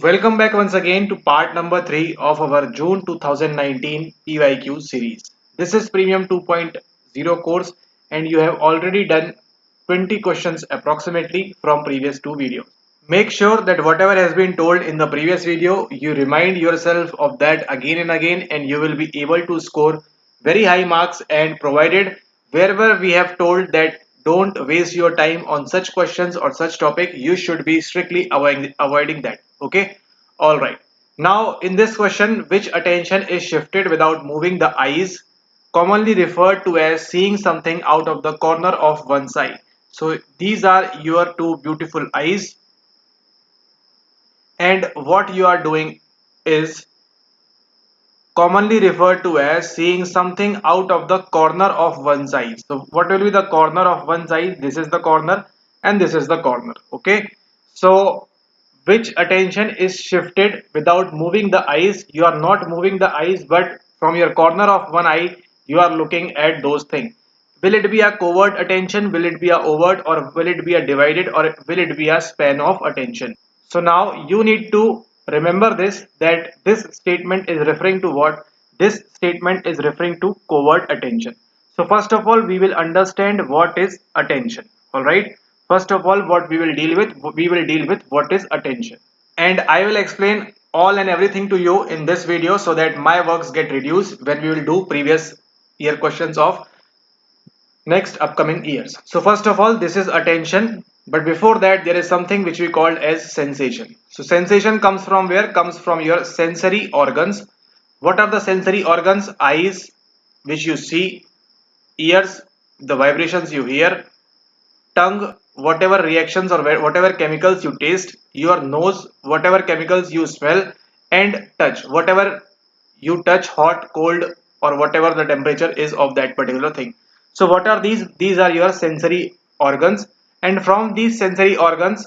Welcome back once again to part number 3 of our June 2019 PYQ series. This is Premium 2.0 course and you have already done 20 questions approximately from previous two videos. Make sure that whatever has been told in the previous video, you remind yourself of that again and again and you will be able to score very high marks, and provided wherever we have told that don't waste your time on such questions or such topic, you should be strictly avoiding that. Okay. All right. Now in this question, which attention is shifted without moving the eyes, commonly referred to as seeing something out of the corner of one's eye. So these are your two beautiful eyes, and what you are doing is commonly referred to as seeing something out of the corner of one's eye. So what will be the corner of one's eye? This is the corner and this is the corner. Okay. So which attention is shifted without moving the eyes? You are not moving the eyes, but from your corner of one eye, you are looking at those things. Will it be a covert attention? Will it be a overt, or will it be a divided, or will it be a span of attention? So now you need to remember this, that this statement is referring to what? This statement is referring to covert attention. So first of all, we will understand what is attention. All right. First of all, what we will deal with what is attention. And I will explain all and everything to you in this video so that my works get reduced when we will do previous year questions of next upcoming years. So first of all, this is attention, but before that there is something which we call as sensation. So sensation comes from where? Comes from your sensory organs. What are the sensory organs? Eyes, which you see; ears, the vibrations you hear; tongue, whatever reactions or whatever chemicals you taste; your nose, whatever chemicals you smell; and touch, whatever you touch, hot, cold, or whatever the temperature is of that particular thing. So what are these? These are your sensory organs, and from these sensory organs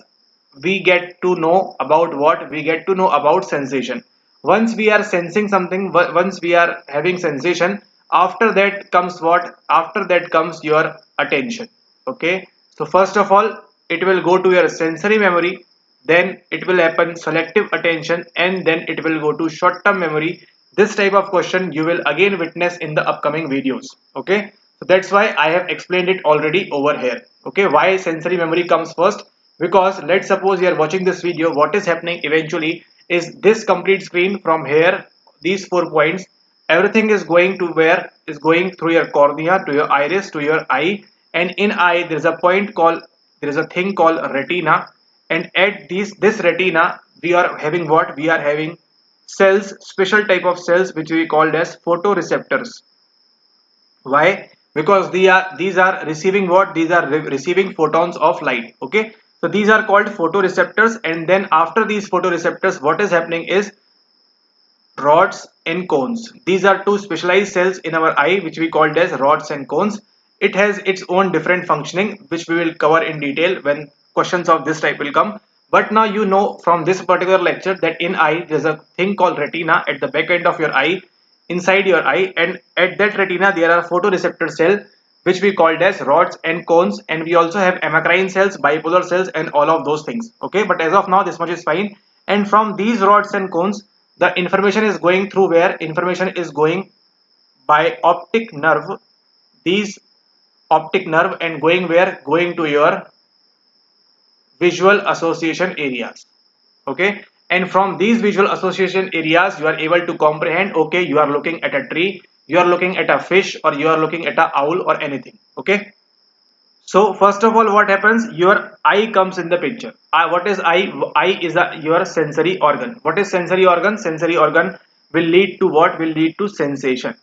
we get to know about what? We get to know about sensation. Once we are sensing something, once we are having sensation, after that comes what? After that comes your attention. Okay. So first of all, it will go to your sensory memory, then it will happen selective attention, and then it will go to short term memory. This type of question you will again witness in the upcoming videos. Okay. So that's why I have explained it already over here. Okay. Why sensory memory comes first? Because let's suppose you are watching this video, what is happening eventually is this complete screen from here, these 4 points, everything is going to where? Is going through your cornea to your iris to your eye, and in eye there is a point called, there is a thing called retina, and at this retina we are having what? We are having cells, special type of cells which we called as photoreceptors. Why? Because these are receiving what? These are receiving photons of light. Okay. So these are called photoreceptors, and then after these photoreceptors, what is happening is rods and cones. These are two specialized cells in our eye which we called as rods and cones. It has its own different functioning which we will cover in detail when questions of this type will come. But now you know from this particular lecture that in eye there is a thing called retina at the back end of your eye, inside your eye, and at that retina there are photoreceptor cells which we called as rods and cones, and we also have amacrine cells, bipolar cells, and all of those things. Okay, but as of now this much is fine. And from these rods and cones, the information is going through where? Information is going by optic nerve, these optic nerve, and going where? Going to your visual association areas. Okay, and from these visual association areas you are able to comprehend, okay, you are looking at a tree, you are looking at a fish, or you are looking at a owl or anything. Okay. So first of all, what happens? Your eye comes in the picture. What is eye? Eye is your sensory organ. What is sensory organ? Sensory organ will lead to what? Will lead to sensation.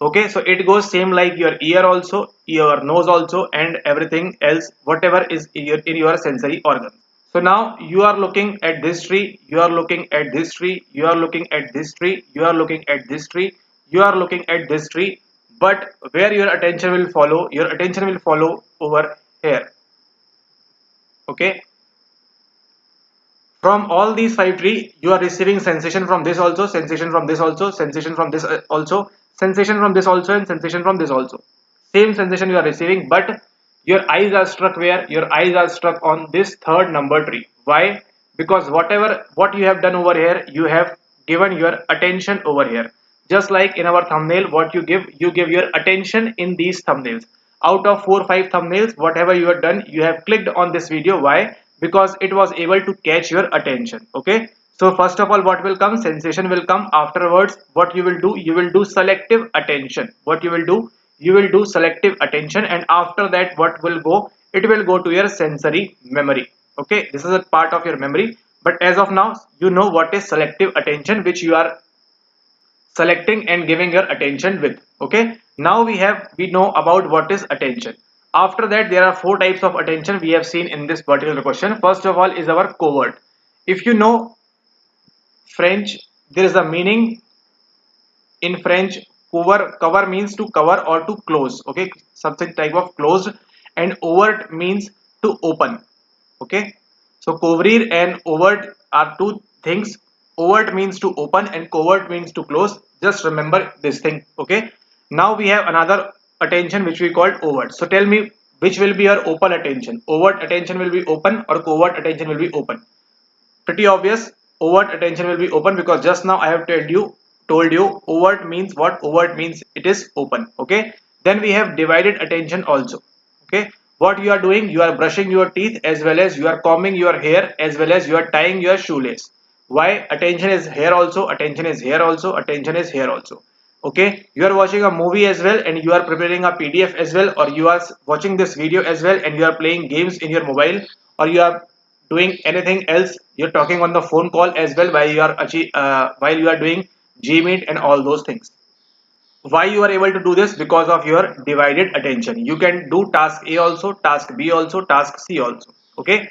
Okay, so it goes same like your ear also, your nose also, and everything else, whatever is in your sensory organ. So now you are looking at this tree, you are looking at this tree, you are looking at this tree, you are looking at this tree, you are looking at this tree, but where your attention will follow? Your attention will follow over here. Okay. From all these five trees, you are receiving sensation from this also, sensation from this also, sensation from this also, sensation from this also, and sensation from this also. Same sensation you are receiving, but your eyes are struck where? Your eyes are struck on this third number tree. Why? because whatever what you have done over here, you have given your attention over here. Just like in our thumbnail, what you give your attention in these thumbnails. Out of 4 or 5 thumbnails, whatever you have done, you have clicked on this video. Why? Because it was able to catch your attention. Okay, so first of all, what will come? Sensation will come. Afterwards, what you will do? You will do selective attention. What you will do? You will do selective attention, and after that, what will go? It will go to your sensory memory. Okay, this is a part of your memory. But as of now, you know what is selective attention, which you are selecting and giving your attention with. Okay, now we know about what is attention. After that, there are 4 types of attention we have seen in this particular question. First of all is our covert. If you know French, there is a meaning in French. Cover means to cover or to close. Okay, something type of closed. And overt means to open. Okay, so couvrir and overt are two things. Overt means to open and covert means to close. Just remember this thing. Okay, now we have another attention which we called overt. So tell me, which will be your open attention? Overt attention will be open or covert attention will be open? Pretty obvious. Overt attention will be open, because just now I have told you overt means what? Overt means it is open. Okay, then we have divided attention also. Okay, what you are doing? You are brushing your teeth, as well as you are combing your hair, as well as you are tying your shoelace. Why? Attention is here also, attention is here also, attention is here also. Okay, you are watching a movie as well, and you are preparing a PDF as well, or you are watching this video as well, and you are playing games in your mobile, or you are doing anything else. You're talking on the phone call as well while you are doing Gmeet and all those things. Why you are able to do this? Because of your divided attention. You can do task A also, task B also, task C also. Okay,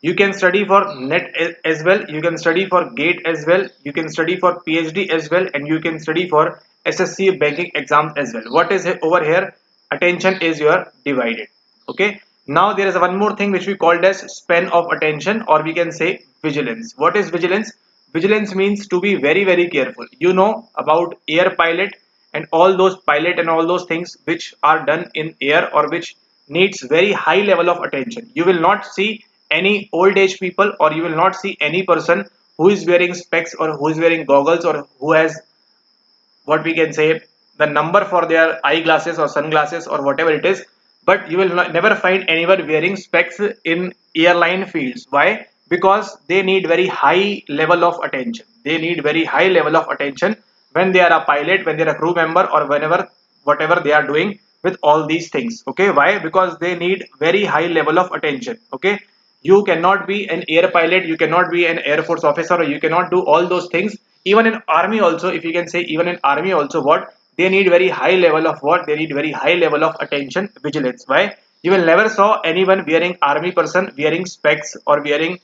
you can study for net as well, you can study for gate as well, you can study for PhD as well, and you can study for SSC banking exams as well. What is over here? Attention is your divided. Okay, now there is one more thing which we called as span of attention, or we can say vigilance. What is vigilance? Vigilance means to be very very careful. You know about air pilot and all those pilot and all those things which are done in air, or which needs very high level of attention. You will not see any old age people, or you will not see any person who is wearing specs, or who is wearing goggles, or who has, what we can say, the number for their eyeglasses or sunglasses or whatever it is. But you will never find anyone wearing specs in airline fields. Why? Because they need very high level of attention. They need very high level of attention when they are a pilot, when they are a crew member, or whenever whatever they are doing with all these things. Okay, why? Because they need very high level of attention. Okay, you cannot be an air pilot, you cannot be an air force officer, or you cannot do all those things. Even in army also, if you can say, even in army also, what they need? Very high level of what? They need very high level of attention, vigilance. Why? You will never saw anyone wearing, army person wearing specs, or wearing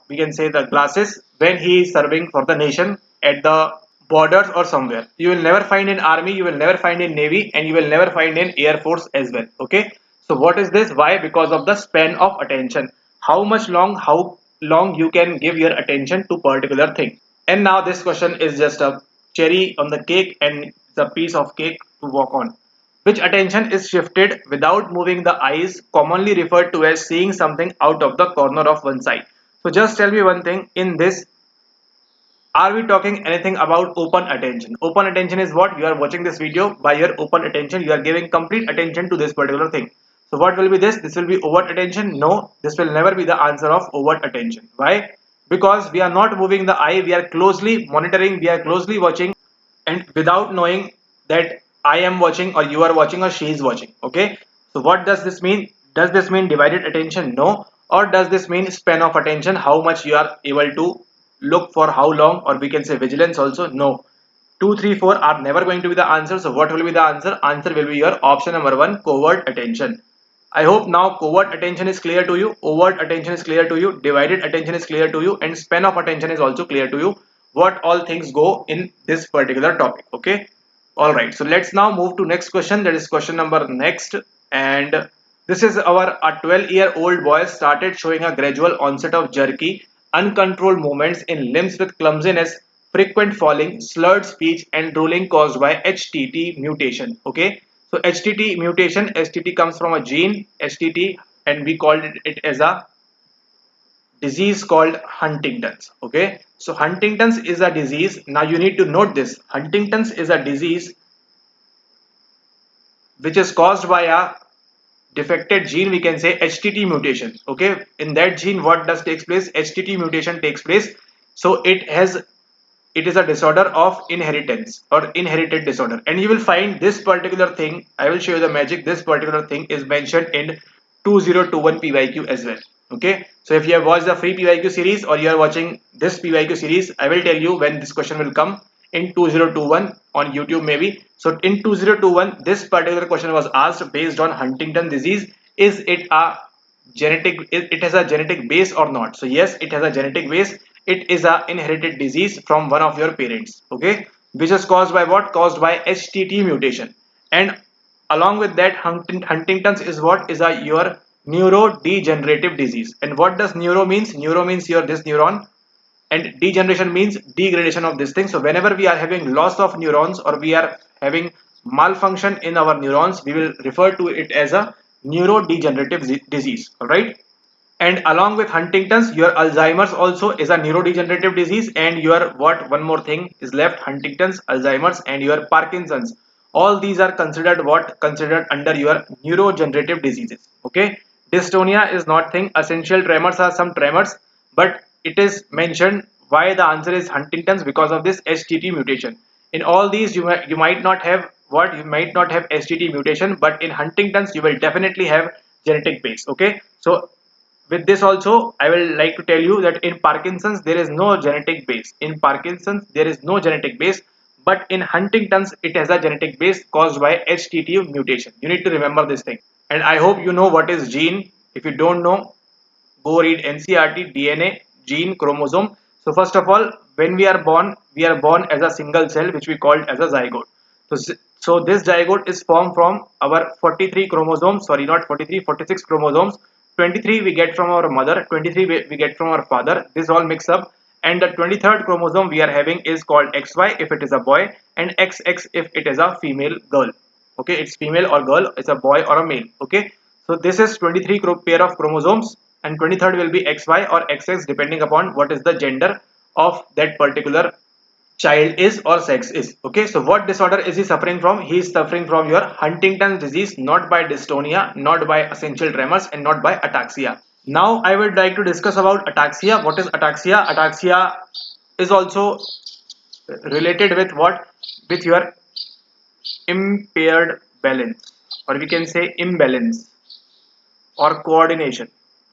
we can say the glasses, when he is serving for the nation at the borders or somewhere. You will never find in army, you will never find in navy, and you will never find in air force as well. Okay, so what is this? Why? Because of the span of attention. How long you can give your attention to particular thing. And now this question is just a cherry on the cake, and the piece of cake to walk on. Which attention is shifted without moving the eyes, commonly referred to as seeing something out of the corner of one side? So just tell me one thing in this. Are we talking anything about open attention? Open attention is what? You are watching this video by your open attention. You are giving complete attention to this particular thing. So what will be this? This will be overt attention? No, this will never be the answer of overt attention. Why? Because we are not moving the eye. We are closely monitoring. We are closely watching, and without knowing that I am watching, or you are watching, or she is watching. Okay. So what does this mean? Does this mean divided attention? No. Or does this mean span of attention? How much you are able to look for how long, or we can say vigilance also? No. 2, 3, 4 are never going to be the answer. So what will be the answer? Answer will be your option number 1, covert attention. I hope now covert attention is clear to you, overt attention is clear to you, divided attention is clear to you, and span of attention is also clear to you. What all things go in this particular topic. Okay. All right. So let's now move to next question. That is question number next. And this is our a 12-year-old boy started showing a gradual onset of jerky, uncontrolled movements in limbs with clumsiness, frequent falling, slurred speech, and drooling caused by HTT mutation. Okay. So HTT mutation, HTT comes from a gene, HTT, and we called it as a disease called Huntington's. Okay, so Huntington's is a disease. Now you need to note this. Huntington's is a disease which is caused by a defected gene, we can say HTT mutation. Okay, in that gene what does takes place? HTT mutation takes place. So it is a disorder of inheritance or inherited disorder, and you will find this particular thing. I will show you the magic. This particular thing is mentioned in 2021 PYQ as well. Okay, so if you have watched the free PYQ series or you are watching this PYQ series, I will tell you when this question will come in 2021 on YouTube maybe. So in 2021 this particular question was asked based on Huntington disease. Is it a genetic, it has a genetic base or not? So yes, it has a genetic base. It is a inherited disease from one of your parents. Okay, which is caused by what? Caused by HTT mutation. And along with that, Huntington's is what? Is a your neurodegenerative disease. And what does neuro means? Neuro means your this neuron, and degeneration means degradation of this thing. So whenever we are having loss of neurons or we are having malfunction in our neurons, we will refer to it as a neurodegenerative disease. All right. And along with Huntington's, your Alzheimer's also is a neurodegenerative disease. And your what? One more thing is left: Huntington's, Alzheimer's, and your Parkinson's. All these are considered what? Considered under your neurodegenerative diseases. Okay. Dystonia is not thing. Essential tremors are some tremors, but it is mentioned why the answer is Huntington's because of this HTT mutation. In all these, you might not have what? You might not have HTT mutation, but in Huntington's, you will definitely have genetic base. Okay. So with this also, I will like to tell you that in Parkinson's there is no genetic base. In Parkinson's there is no genetic base, but in Huntington's it has a genetic base caused by HTT mutation. You need to remember this thing. And I hope you know what is gene. If you don't know, go read NCERT, DNA, gene, chromosome. So first of all, when we are born as a single cell, which we called as a zygote. So this zygote is formed from our 43 chromosomes, sorry, not 43, 46 chromosomes. 23 we get from our mother, 23 we get from our father. This all mix up, and the 23rd chromosome we are having is called XY if it is a boy, and XX if it is a female girl. Okay, it's female or girl, it's a boy or a male. Okay, so this is 23 pair of chromosomes, and 23rd will be XY or XX depending upon what is the gender of that particular child is or sex is. Okay, so what disorder is he suffering from? He is suffering from your Huntington's disease, not by dystonia, not by essential tremors, and not by ataxia. Now I would like to discuss about ataxia. What is ataxia? Ataxia is also related with what? With your impaired balance, or we can say imbalance or coordination.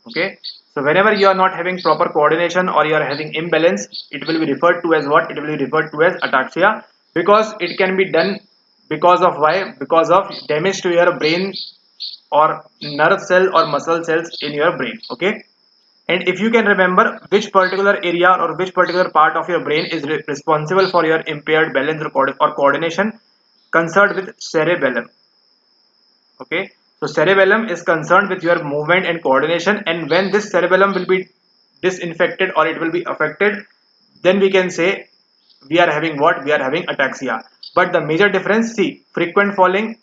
Okay, so whenever you are not having proper coordination or you are having imbalance, it will be referred to as what? It will be referred to as ataxia, because it can be done because of why? Because of damage to your brain or nerve cell or muscle cells in your brain. Okay, and if you can remember which particular area or which particular part of your brain is responsible for your impaired balance or coordination, concerned with cerebellum. Okay, so cerebellum is concerned with your movement and coordination, and when this cerebellum will be disinfected or it will be affected, then we can say we are having what? We are having ataxia. But the major difference, see, frequent falling,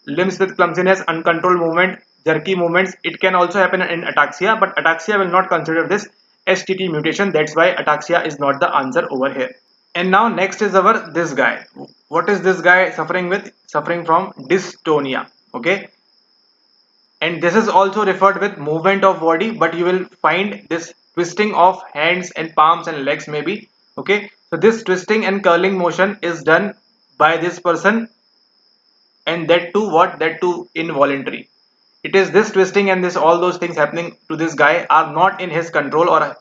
limbs with clumsiness, uncontrolled movement, jerky movements, it can also happen in ataxia, but ataxia will not consider this HTT mutation. That's why ataxia is not the answer over here. And now next is our this guy. What is this guy suffering with? Suffering from dystonia. Okay, and this is also referred with movement of body, but you will find this twisting of hands and palms and legs maybe. Okay, so this twisting and curling motion is done by this person, and that too what? That too involuntary. It is this twisting and this all those things happening to this guy are not in his control or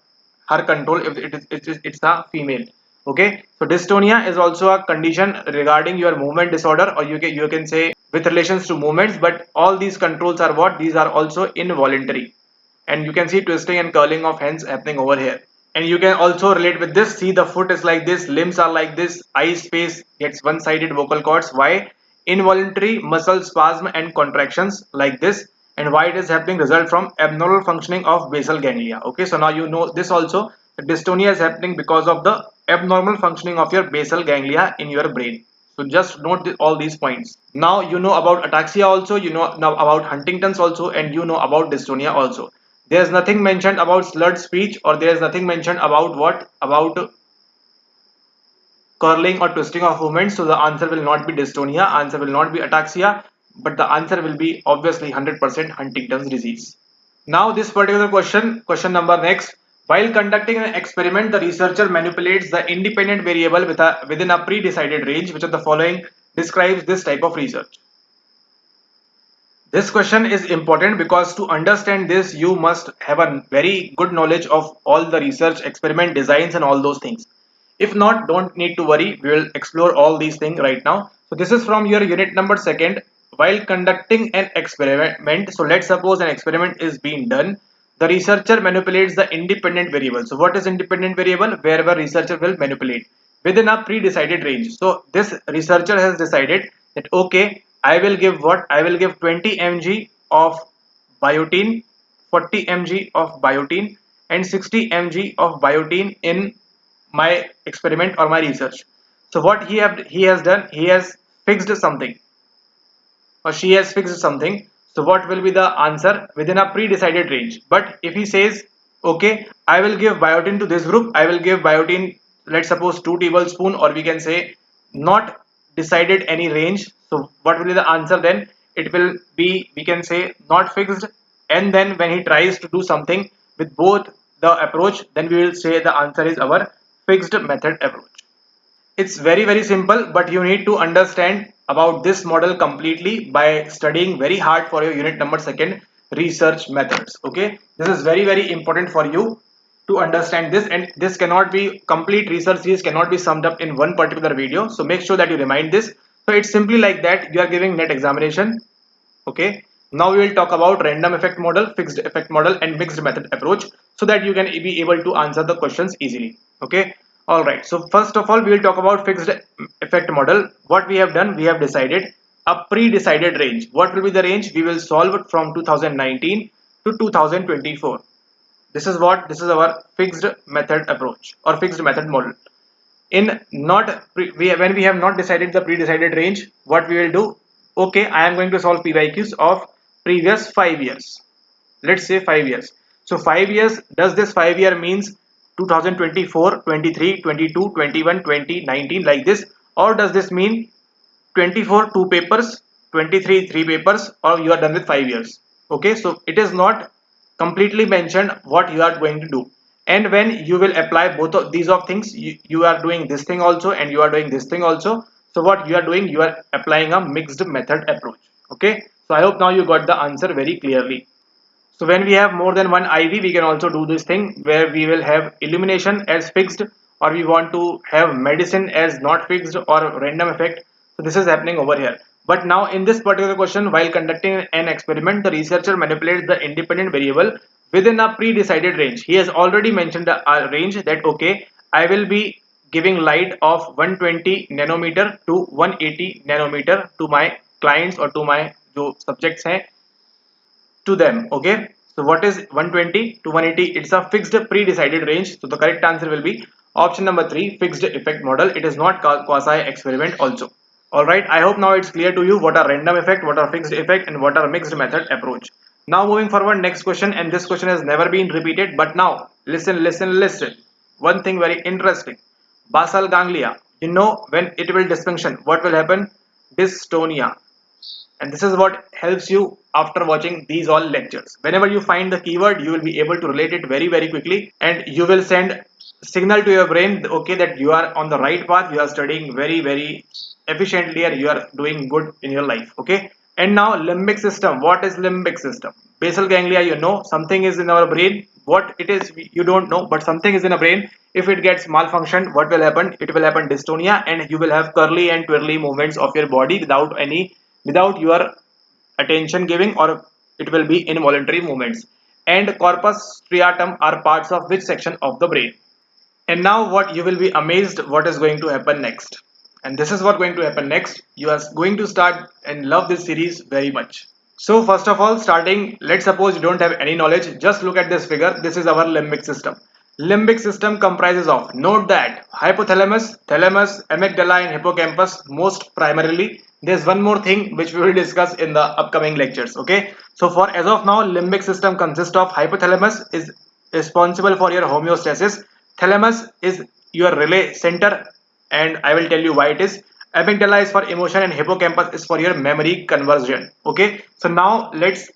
her control if it's a female. Okay, so dystonia is also a condition regarding your movement disorder, or you can say with relations to movements, but all these controls are what? These are also involuntary, and you can see twisting and curling of hands happening over here. And you can also relate with this. See, the foot is like this, limbs are like this, eyes, face gets one-sided vocal cords. Why? Involuntary muscle spasm and contractions like this. And why it is happening? Result from abnormal functioning of basal ganglia. Okay, so now you know this also. The dystonia is happening because of the abnormal functioning of your basal ganglia in your brain. So just note all these points. Now you know about ataxia also, you know now about Huntington's also, and you know about dystonia also. There's nothing mentioned about slurred speech, or there's nothing mentioned about what? About curling or twisting of movements. So the answer will not be dystonia, answer will not be ataxia, but the answer will be obviously 100% Huntington's disease. Now this particular question number next. While conducting an experiment, the researcher manipulates the independent variable within a pre-decided range. Which of the following describes this type of research? This question is important because to understand this, you must have a very good knowledge of all the research, experiment designs and all those things. If not, don't need to worry. We will explore all these things right now. So this is from your unit number second. While conducting an experiment, so let's suppose an experiment is being done. The researcher manipulates the independent variable. So what is independent variable? Wherever researcher will manipulate within a pre-decided range. So this researcher has decided that okay, I will give what? I will give 20 mg of biotin, 40 mg of biotin and 60 mg of biotin in my experiment or my research. So what he has done, he has fixed something, or she has fixed something. So what will be the answer? Within a pre-decided range. But if he says, okay, I will give biotin to this group, I will give biotin, let's suppose 2 tablespoon, or we can say not decided any range. So what will be the answer then? It will be, we can say, not fixed. And then when he tries to do something with both the approach, then we will say the answer is our fixed method approach. It's very simple, but you need to understand about this model completely by studying very hard for your unit number second, research methods. Okay, this is very important for you to understand this, and this cannot be complete research series cannot be summed up in one particular video. So make sure that you remind this. So it's simply like that you are giving net examination. Okay, now we will talk about random effect model, fixed effect model and mixed method approach, so that you can be able to answer the questions easily. Okay, all right, so first of all we will talk about fixed effect model. What we have done, we have decided a pre-decided range. What will be the range? We will solve it from 2019 to 2024. This is what, this is our fixed method approach or fixed method model. In not when we have not decided the pre-decided range, what we will do, okay, I am going to solve pyqs of previous 5 years. Let's say 5 years. So 5 years, does this 5 year means 2024, 23, 22, 21, 20, 19 like this, or does this mean 24 2 papers, 23 3 papers, or you are done with 5 years? Okay, so it is not completely mentioned what you are going to do. And when you will apply both of these of things, you are doing this thing also and you are doing this thing also. So what you are doing, you are applying a mixed method approach. Okay, so I hope now you got the answer very clearly. So when we have more than one IV, we can also do this thing where we will have elimination as fixed, or we want to have medicine as not fixed or random effect. So this is happening over here. But now in this particular question, while conducting an experiment, the researcher manipulates the independent variable within a pre-decided range. He has already mentioned a range that, okay, I will be giving light of 120 nanometer to 180 nanometer to my clients or to my जो subjects हैं to them. Okay, so what is 120 to 180? It's a fixed pre-decided range. So the correct answer will be option number 3, fixed effect model. It is not quasi experiment also. All right, I hope now it's clear to you what are random effect, what are fixed effect, and what are mixed method approach. Now moving forward, next question, and this question has never been repeated, but now listen. One thing very interesting. Basal ganglia, you know, when it will dysfunction, what will happen? Dystonia. And this is what helps you after watching these all lectures. Whenever you find the keyword, you will be able to relate it very quickly, and you will send signal to your brain, okay, that you are on the right path, you are studying very efficiently, and you are doing good in your life. Okay, and now limbic system. What is limbic system? Basal ganglia, you know, something is in our brain. What it is you don't know, but something is in a brain. If it gets malfunctioned, what will happen? It will happen dystonia, and you will have curly and twirly movements of your body without your attention giving, or it will be involuntary movements. And corpus striatum are parts of which section of the brain? And now what you will be amazed what is going to happen next. And this is what going to happen next. You are going to start and love this series very much. So first of all, starting, let's suppose you don't have any knowledge, just look at this figure. This is our limbic system. Limbic system comprises of, note that, hypothalamus, thalamus, amygdala and hippocampus most primarily. there's one more thing which we will discuss in the upcoming lectures. Okay, so for as of now, limbic system consists of hypothalamus is responsible for your homeostasis, thalamus is your relay center, and I will tell you why it is. Amygdala is for emotion and hippocampus is for your memory conversion. Okay, so now let's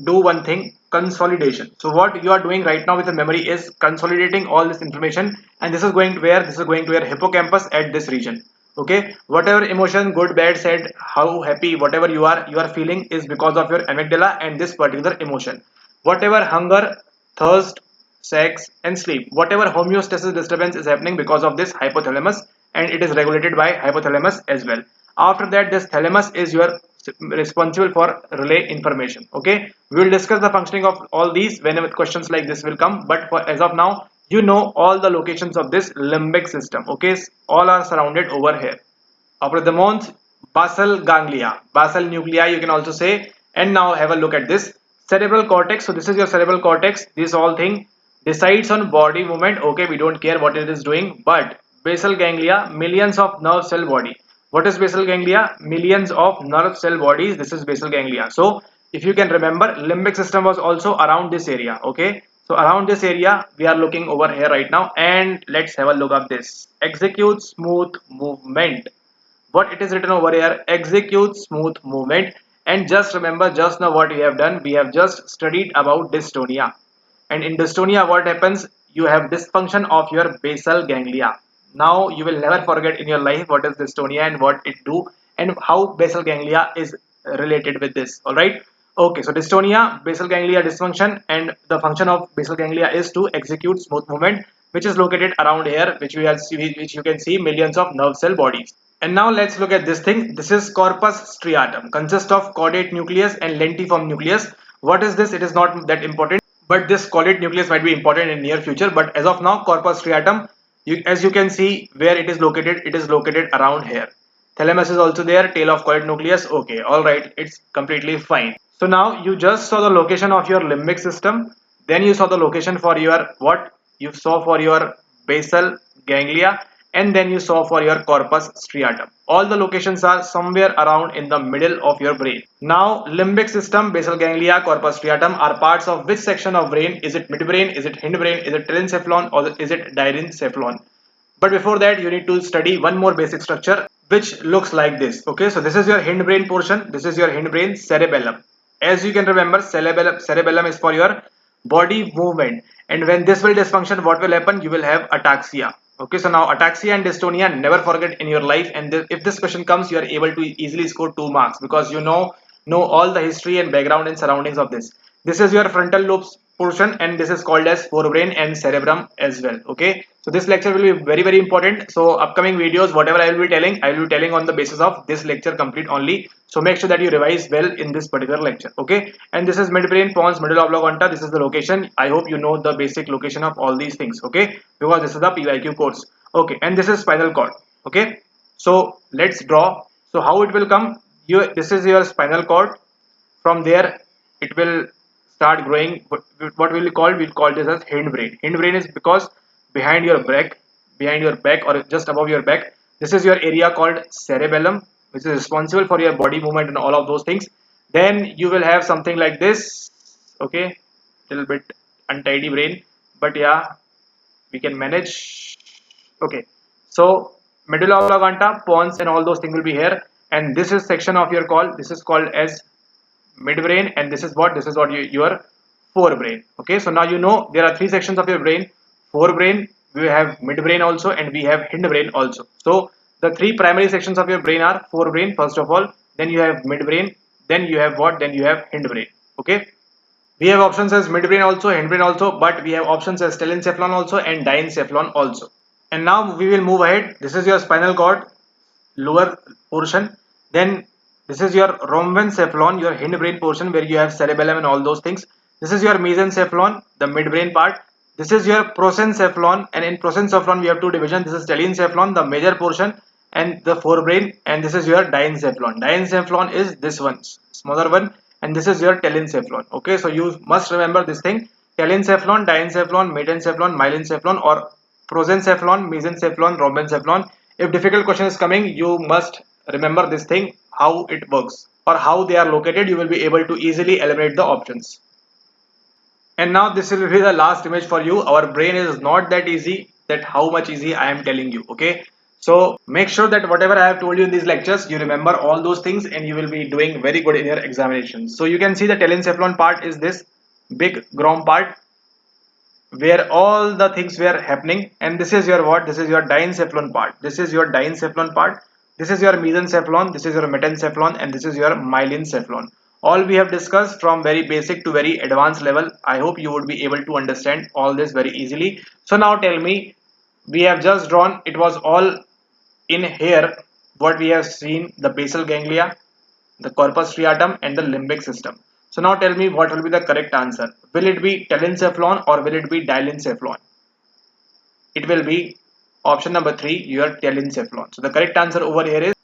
do one thing, consolidation. So what you are doing right now with the memory is consolidating all this information, and this is going to where? This is going to your hippocampus at this region. Okay, whatever emotion, good, bad, sad, how happy, whatever you are feeling is because of your amygdala and this particular emotion. Whatever hunger, thirst, sex and sleep, whatever homeostasis disturbance is happening because of this hypothalamus, and it is regulated by hypothalamus as well. After that, this thalamus is your responsible for relay information. Okay, we will discuss the functioning of all these whenever questions like this will come, but for as of now, you know all the locations of this limbic system. Okay, all are surrounded over here. After the mons, basal ganglia, basal nuclei you can also say. And now have a look at this cerebral cortex. So this is your cerebral cortex. This all thing decides on body movement. Okay, we don't care what it is doing, but basal ganglia, millions of nerve cell body. What is basal ganglia? Millions of nerve cell bodies. This is basal ganglia. So if you can remember, limbic system was also around this area. Okay, so around this area we are looking over here right now, and let's have a look at this. Execute smooth movement. What it is written over here, execute smooth movement. And just remember, just now what we have done, we have just studied about dystonia, and in dystonia what happens, you have dysfunction of your basal ganglia. Now you will never forget in your life what is dystonia and what it do and how basal ganglia is related with this. All right, okay, so dystonia, basal ganglia dysfunction, and the function of basal ganglia is to execute smooth movement, which is located around here, which we have which you can see millions of nerve cell bodies. And now let's look at this thing. This is corpus striatum, consists of caudate nucleus and lentiform nucleus. What is this? It is not that important, but this caudate nucleus might be important in near future. But as of now, corpus striatum, as you can see where it is located around here. Thalamus is also there, tail of caudate nucleus. Okay, all right, it's completely fine. So now you just saw the location of your limbic system. Then you saw the location for your what? You saw for your basal ganglia, and then you saw for your corpus striatum. All the locations are somewhere around in the middle of your brain. Now limbic system, basal ganglia, corpus striatum are parts of which section of brain? Is it midbrain, is it hindbrain, is it telencephalon, or is it diencephalon? But before that, you need to study one more basic structure which looks like this. Okay, so this is your hindbrain portion, this is your hindbrain cerebellum. As you can remember, cerebellum is for your body movement, and when this will dysfunction, what will happen? You will have ataxia. Okay, so now ataxia and dystonia, never forget in your life, and if this question comes, you are able to easily score 2 marks because you know all the history and background and surroundings of this. This is your frontal lobes portion, and this is called as forebrain and cerebrum as well. Okay, so this lecture will be very important. So upcoming videos, whatever I will be telling, I will be telling on the basis of this lecture complete only. So make sure that you revise well in this particular lecture. Okay, and this is midbrain, pons, medulla oblongata. This is the location. I hope you know the basic location of all these things. Okay, because this is the PYQ course. Okay, and this is spinal cord. Okay, so let's draw. So how it will come? This is your spinal cord. From there it will start growing. What will we call? We'll call this as hindbrain. Hindbrain is because behind your back or just above your back, this is your area called cerebellum, which is responsible for your body movement and all of those things. Then you will have something like this. Okay, little bit untidy brain, but yeah, we can manage. Okay, so medulla oblongata, pons, and all those things will be here. And this is section of your call. This is called as midbrain, and this is what? This is what your forebrain. Okay, so now you know there are three sections of your brain: forebrain, we have midbrain also, and we have hindbrain also. So the three primary sections of your brain are forebrain first of all, then you have midbrain, then you have what? Then you have hindbrain. Okay, we have options as midbrain also, hindbrain also, but we have options as telencephalon also and diencephalon also. And now we will move ahead. This is your spinal cord, lower portion. Then this is your rhombencephalon, your hindbrain portion where you have cerebellum and all those things. This is your mesencephalon, the midbrain part. This is your prosencephalon, and in prosencephalon we have two divisions. This is telencephalon, the major portion, and the forebrain, and this is your diencephalon. Diencephalon is this one, smaller one, and this is your telencephalon. Okay, so you must remember this thing: telencephalon, diencephalon, metencephalon, myelencephalon, or prosencephalon, mesencephalon, rhombencephalon. If difficult question is coming, you must remember this thing, how it works or how they are located, you will be able to easily eliminate the options. And now this will be the last image for you. Our brain is not that easy, that how much easy I am telling you. Okay. So make sure that whatever I have told you in these lectures, you remember all those things and you will be doing very good in your examinations. So you can see the telencephalon part is this big grom part where all the things were happening, and this is your what, this is your diencephalon part, this is your diencephalon part, this is your mesencephalon, this is your metencephalon, and this is your myelencephalon. All we have discussed from very basic to very advanced level. I hope you would be able to understand all this very easily. So now tell me, we have just drawn, it was all in here, what we have seen, the basal ganglia, the corpus striatum, and the limbic system. So now tell me what will be the correct answer. Will it be telencephalon or will it be diencephalon? It will be option number 3, your telencephalon. So the correct answer over here is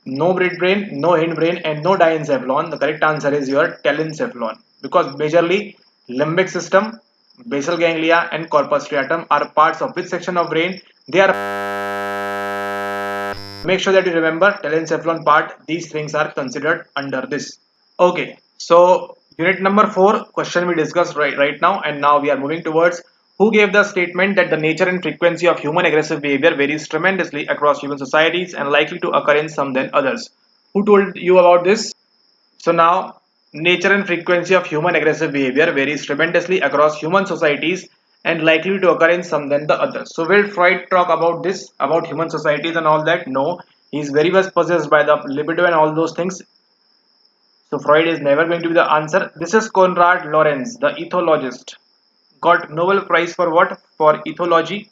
no midbrain, no hindbrain, and no diencephalon. The correct answer is your telencephalon, because majorly limbic system, basal ganglia, and corpus striatum are parts of which section of brain? They are. Make sure that you remember telencephalon part. These things are considered under this. Okay, so unit number 4 question we discussed right now, and now we are moving towards who gave the statement that the nature and frequency of human aggressive behavior varies tremendously across human societies and likely to occur in some than others. Who told you about this? So now, nature and frequency of human aggressive behavior varies tremendously across human societies and likely to occur in some than the others. So will Freud talk about this, about human societies and all that? No, he is very much possessed by the libido and all those things. So Freud is never going to be the answer. This is Konrad Lorenz, the ethologist. Got Nobel Prize for what? For ethology.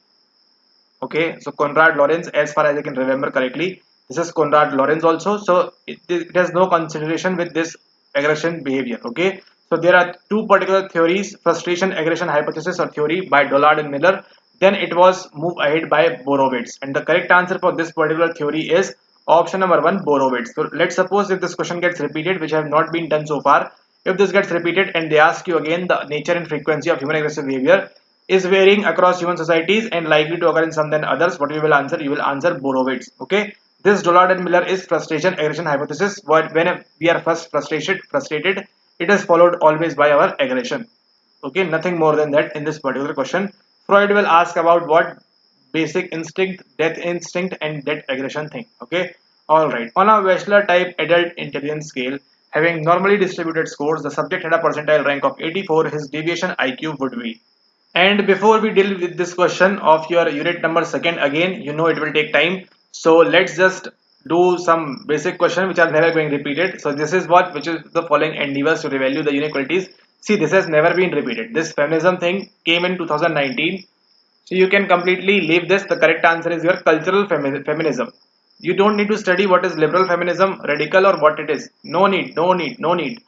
Okay, so Konrad Lorenz, as far as I can remember correctly, this is Konrad Lorenz also. So it has no consideration with this aggression behavior. Okay, so there are two particular theories: frustration aggression hypothesis or theory by Dollard and Miller. Then it was moved ahead by Borowitz, and the correct answer for this particular theory is option number 1, Borowitz. So let's suppose if this question gets repeated, which have not been done so far. If this gets repeated and they ask you again the nature and frequency of human aggressive behavior is varying across human societies and likely to occur in some than others, what you will answer? You will answer Borowitz. Okay, this Dollard and Miller is frustration aggression hypothesis. But when we are first frustrated, it is followed always by our aggression. Okay, nothing more than that in this particular question. Freud will ask about what? Basic instinct, death instinct, and death aggression thing. Okay, all right. On a Wechsler type adult intelligence scale, having normally distributed scores, the subject had a percentile rank of 84. His deviation IQ would be. And before we deal with this question of your unit number 2nd, again, you know it will take time. So let's just do some basic question which are never going repeated. So this is what, which is the following endeavors to revalue the inequalities. See, this has never been repeated. This feminism thing came in 2019. So you can completely leave this. The correct answer is your cultural feminism. You don't need to study what is liberal feminism, radical, or what it is. No need, no need, no need.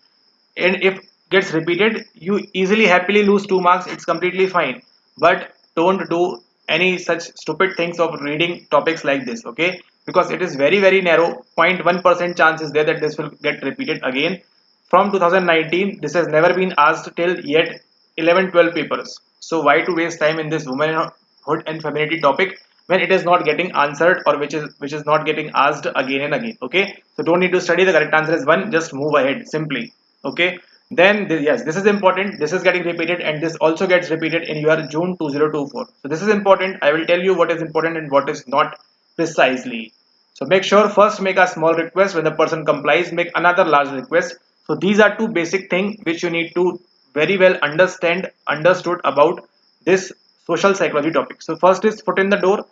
And if gets repeated, you easily happily lose 2 marks. It's completely fine, but don't do any such stupid things of reading topics like this. Okay, because it is very narrow. 0.1% chance is there that this will get repeated again. From 2019 this has never been asked till yet 11-12 papers. So why to waste time in this womanhood and femininity topic when it is not getting answered, or which is not getting asked again and again. Okay, so don't need to study. The correct answer is 1. Just move ahead simply. Okay, then yes, this is important. This is getting repeated, and this also gets repeated in your June 2024. So this is important. I will tell you what is important and what is not precisely. So make sure first make a small request. When the person complies, make another large request. So these are two basic things which you need to very well understood about this social psychology topic. So first is foot in the door,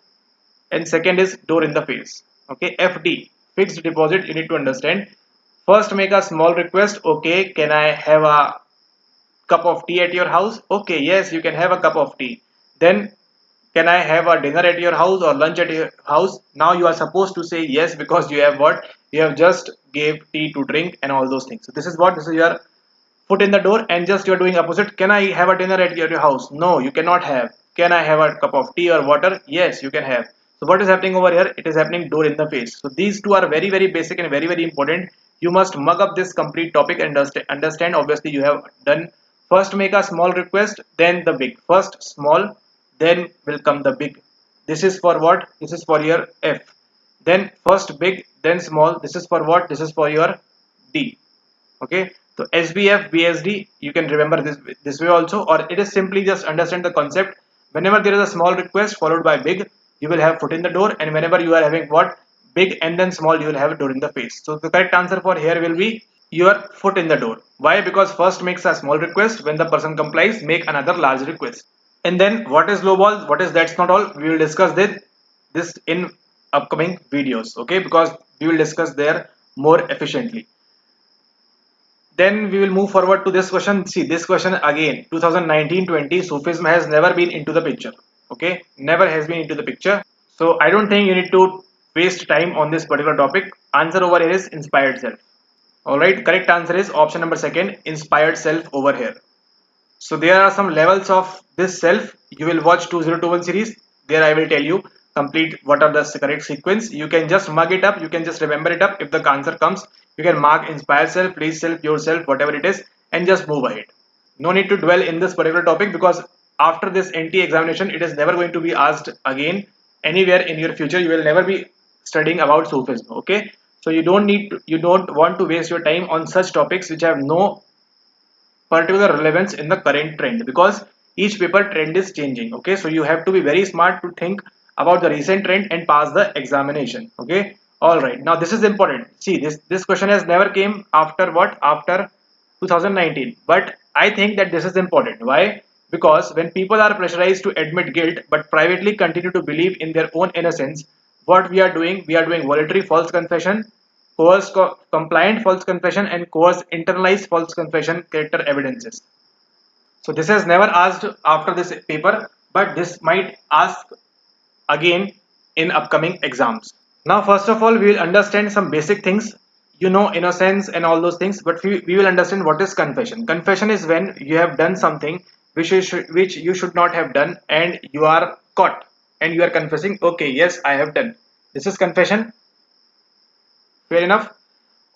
and second is door in the face. Okay, FD, fixed deposit, you need to understand. First make a small request. Okay, can I have a cup of tea at your house? Okay, yes, you can have a cup of tea. Then can I have a dinner at your house or lunch at your house? Now you are supposed to say yes, because you have what? You have just gave tea to drink and all those things. So this is what? This is your foot in the door, and just you're doing opposite. Can I have a dinner at your house? No, you cannot have. Can I have a cup of tea or water? Yes, you can have. So what is happening over here? It is happening door in the face. So these two are very basic and very important. You must mug up this complete topic and understand. Obviously you have done. First make a small request, then the big. First small, then will come the big. This is for what? This is for your F. then first big, then small. This is for what? This is for your D. Okay, so SBF, BSD, you can remember this way also, or it is simply just understand the concept. Whenever there is a small request followed by big, you will have foot in the door, and whenever you are having what? Big and then small, you will have door in the face. So the correct answer for here will be your foot in the door. Why? Because first makes a small request, when the person complies, make another large request. And then what is low ball? What is that's not all? We will discuss this in upcoming videos. Okay, because we will discuss there more efficiently. Then we will move forward to this question. See, this question again, 2019-20, Sufism has never been into the picture. Okay, never has been into the picture. So I don't think you need to waste time on this particular topic. Answer over here is inspired self. Alright, correct answer is option number second, inspired self over here. So there are some levels of this self. You will watch 2021 series. There I will tell you complete what are the correct sequence. You can just mug it up. You can just remember it up. If the answer comes, you can mark inspire self, please self, yourself, whatever it is, and just move ahead. No need to dwell in this particular topic because after this NT examination, it is never going to be asked again anywhere in your future. You will never be studying about Sufism. Okay, so you don't need to, you don't want to waste your time on such topics which have no particular relevance in the current trend, because each paper trend is changing. Okay, so you have to be very smart to think about the recent trend and pass the examination. Okay, all right, now this is important. See, this question has never came after what? After 2019, but I think that this is important. Why? Because when people are pressurized to admit guilt but privately continue to believe in their own innocence, what we are doing voluntary false confession, coerced compliant false confession, and coerced internalized false confession character evidences. So this has never asked after this paper, but this might ask again in upcoming exams. Now, first of all, we will understand some basic things, innocence and all those things, but we will understand what is confession. Confession is when you have done something which you should not have done, and you are caught and you are confessing, okay, yes, I have done. This is confession. Fair enough.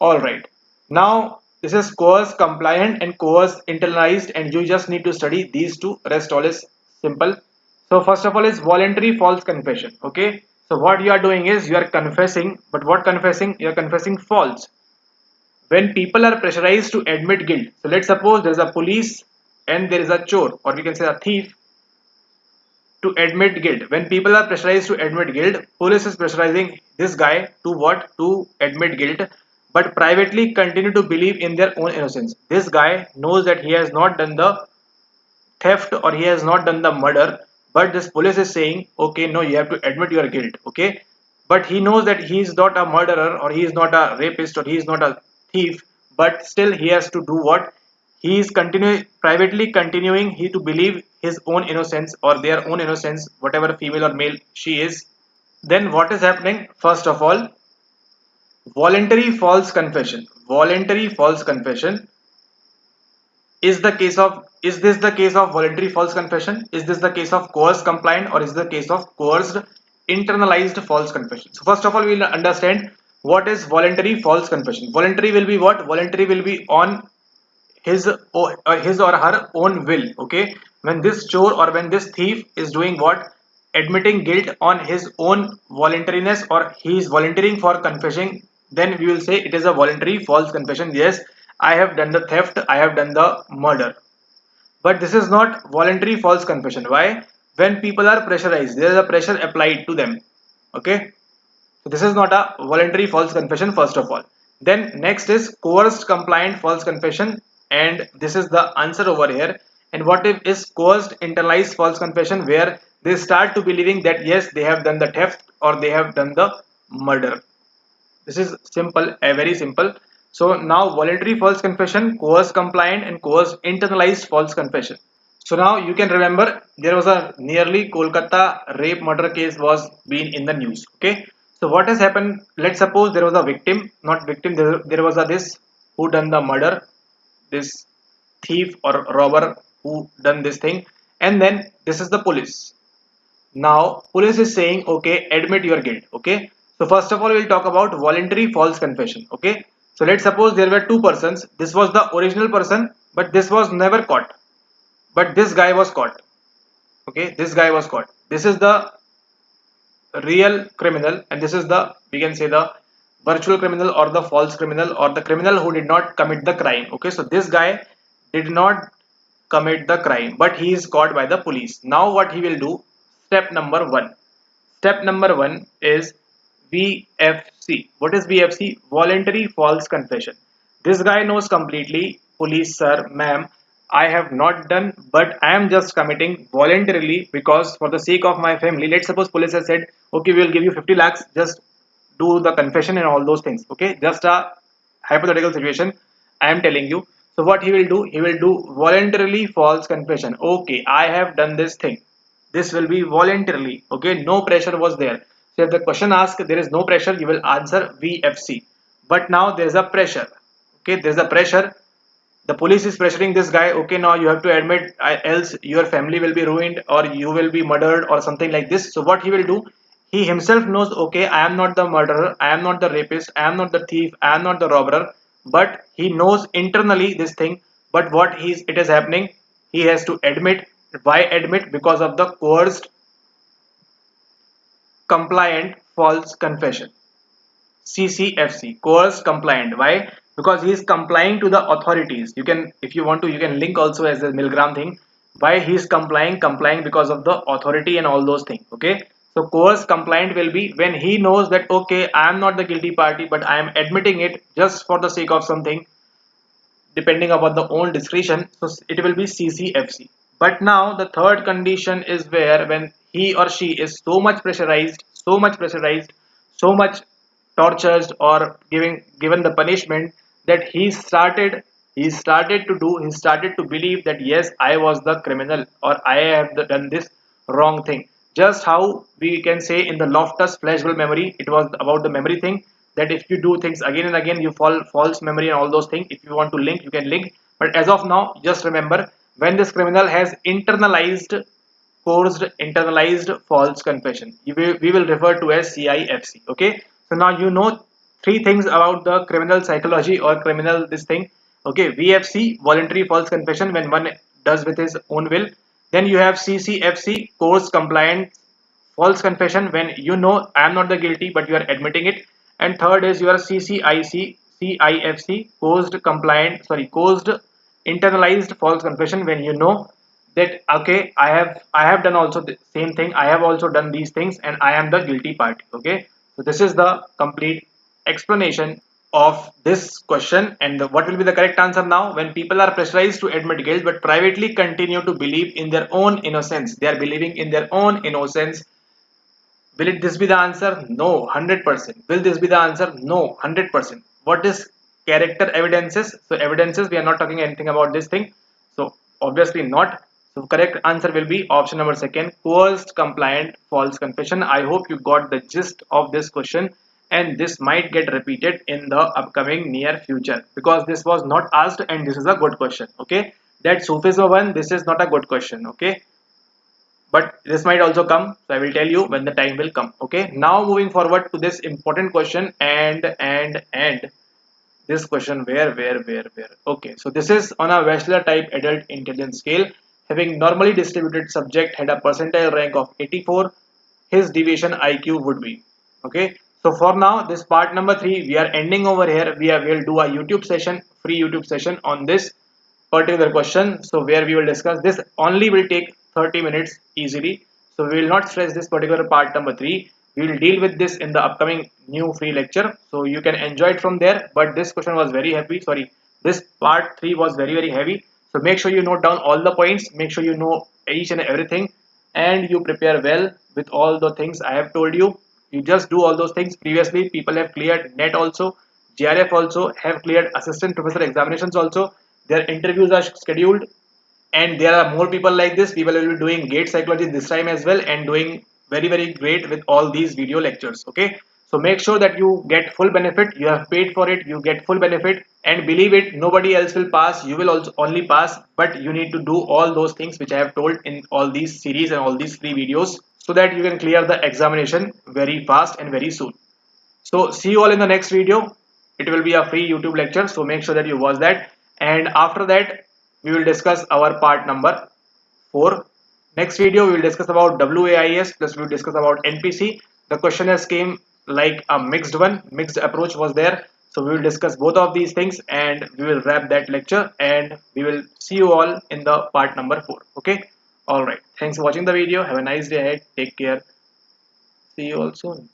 All right. Now, this is coerced compliant and coerced internalized, and you just need to study these two. Rest all is simple. So, first of all, is voluntary false confession. Okay. So, what you are doing is you are confessing, but what confessing? You are confessing false. When people are pressurized to admit guilt. So, let's suppose there is a police and there is a chore, or we can say a thief, to admit guilt. When people are pressurized to admit guilt, police is pressurizing this guy to what? To admit guilt, but privately continue to believe in their own innocence. This guy knows that he has not done the theft or he has not done the murder, but this police is saying, okay, no, you have to admit your guilt. Okay, but he knows that he is not a murderer or he is not a rapist or he is not a thief, but still he has to do what? He is privately continuing he to believe his own innocence or their own innocence, whatever female or male she is. Then what is happening? First of all, voluntary false confession. Voluntary false confession is this the case of voluntary false confession? Is this the case of coerced compliant, or is the case of coerced internalized false confession? So first of all, we will understand what is voluntary false confession. Voluntary will be what? Voluntary will be on his or her own will. Okay, when this chore or when this thief is doing what? Admitting guilt on his own voluntariness, or he is volunteering for confessing, then we will say it is a voluntary false confession. Yes, I have done the theft, I have done the murder. But this is not voluntary false confession. Why? When people are pressurized, there is a pressure applied to them. Okay, so this is not a voluntary false confession, first of all. Then next is coerced compliant false confession, and this is the answer over here. And what if is coerced internalized false confession, where they start to believing that yes, they have done the theft or they have done the murder. This is simple, very simple. So now voluntary false confession, coerced compliant, and coerced internalized false confession. So now you can remember there was a nearly Kolkata rape murder case was being in the news. Okay. So what has happened? Let's suppose there was a victim, not victim. There was a this who done the murder, this thief or robber who done this thing, and then this is the police. Now police is saying, okay, admit your guilt. Okay. So first of all, we'll talk about voluntary false confession. Okay. So let's suppose there were two persons. This was the original person, but this was never caught. But this guy was caught. Okay, this guy was caught. This is the real criminal, and this is the, we can say, the virtual criminal or the false criminal or the criminal who did not commit the crime. Okay, so this guy did not commit the crime, but he is caught by the police. Now what he will do? Step number one. Step number one is VFC. What is VFC? Voluntary false confession. This guy knows completely, police sir, ma'am, I have not done, but I am just committing voluntarily because for the sake of my family. Let's suppose police has said, okay, we will give you 50 lakhs, just do the confession and all those things. Okay, just a hypothetical situation I am telling you. So what he will do? He will do voluntarily false confession. Okay, I have done this thing. This will be voluntarily. Okay, no pressure was there. So if the question asks, there is no pressure, you will answer VFC. But now there is a pressure. Okay, there is a pressure. The police is pressuring this guy. Okay, now you have to admit, else your family will be ruined or you will be murdered or something like this. So what he will do? He himself knows, okay, I am not the murderer, I am not the rapist, I am not the thief, I am not the robber, but he knows internally this thing. But what it is happening, he has to admit. Why admit? Because of the coerced compliant false confession. CCFC, coerced compliant. Why? Because he is complying to the authorities. You can, if you want to, you can link also as a Milgram thing. Why he is complying because of the authority and all those things. Okay. So coerced compliant will be when he knows that, okay, I am not the guilty party, but I am admitting it just for the sake of something, depending upon the own discretion. So it will be CCFC. But now the third condition is where when he or she is so much tortured or given the punishment that he started to believe that yes, I was the criminal or I have done this wrong thing. Just how we can say in the Loftus flashbulb memory, it was about the memory thing, that if you do things again and again, you fall false memory and all those things. If you want to link, you can link. But as of now, just remember, when this criminal has internalized false confession, we will refer to as CIFC. Okay, so now you know three things about the criminal psychology or criminal this thing. Okay, VFC, voluntary false confession, when one does with his own will. Then you have CCFC, coerced compliant false confession, when you know I am not the guilty but you are admitting it. And third is your CIFC, caused internalized false confession, when you know that, okay, I have done also the same thing, I have also done these things and I am the guilty party. Okay, so this is the complete explanation of this question. And what will be the correct answer now? When people are pressurized to admit guilt but privately continue to believe in their own innocence, they are believing in their own innocence. Will this be the answer? No, 100%. Will this be the answer? No, 100%. What is character evidences? So evidences, we are not talking anything about this thing. So obviously not. So correct answer will be option number second, coerced compliant false confession. I hope you got the gist of this question, and this might get repeated in the upcoming near future because this was not asked and this is a good question. Okay, that Sufism one, this is not a good question. Okay, but this might also come, so I will tell you when the time will come. Okay, now moving forward to this important question. And this question, where, okay, so this is on a Wechsler type adult intelligence scale. Having normally distributed subject had a percentile rank of 84, his deviation IQ would be. Okay, so for now, this part number 3 we are ending over here. Will do a YouTube session, free YouTube session on this particular question. So where we will discuss this, only will take 30 minutes easily. So we will not stress this particular part number 3. We will deal with this in the upcoming new free lecture. So you can enjoy it from there. But this question was very heavy. Sorry, this part 3 was very heavy. So make sure you note down all the points. Make sure you know each and everything, and you prepare well with all the things I have told you. You just do all those things. Previously, people have cleared NET also, JRF also, have cleared assistant professor examinations also. Their interviews are scheduled, and there are more people like this. People will be doing gate psychology this time as well and doing very great with all these video lectures. Okay, so make sure that you get full benefit. You have paid for it, you get full benefit, and believe it, nobody else will pass. You will also only pass, but you need to do all those things which I have told in all these series and all these free videos, so that you can clear the examination very fast and very soon. So see you all in the next video. It will be a free YouTube lecture, so make sure that you watch that. And after that, we will discuss our part number 4. Next video, we will discuss about WAIS, plus we will discuss about NPC. the question has came like a mixed approach was there. So we will discuss both of these things and we will wrap that lecture, and we will see you all in the part number 4. Okay. All right. Thanks for watching the video. Have a nice day ahead. Take care. See you all soon.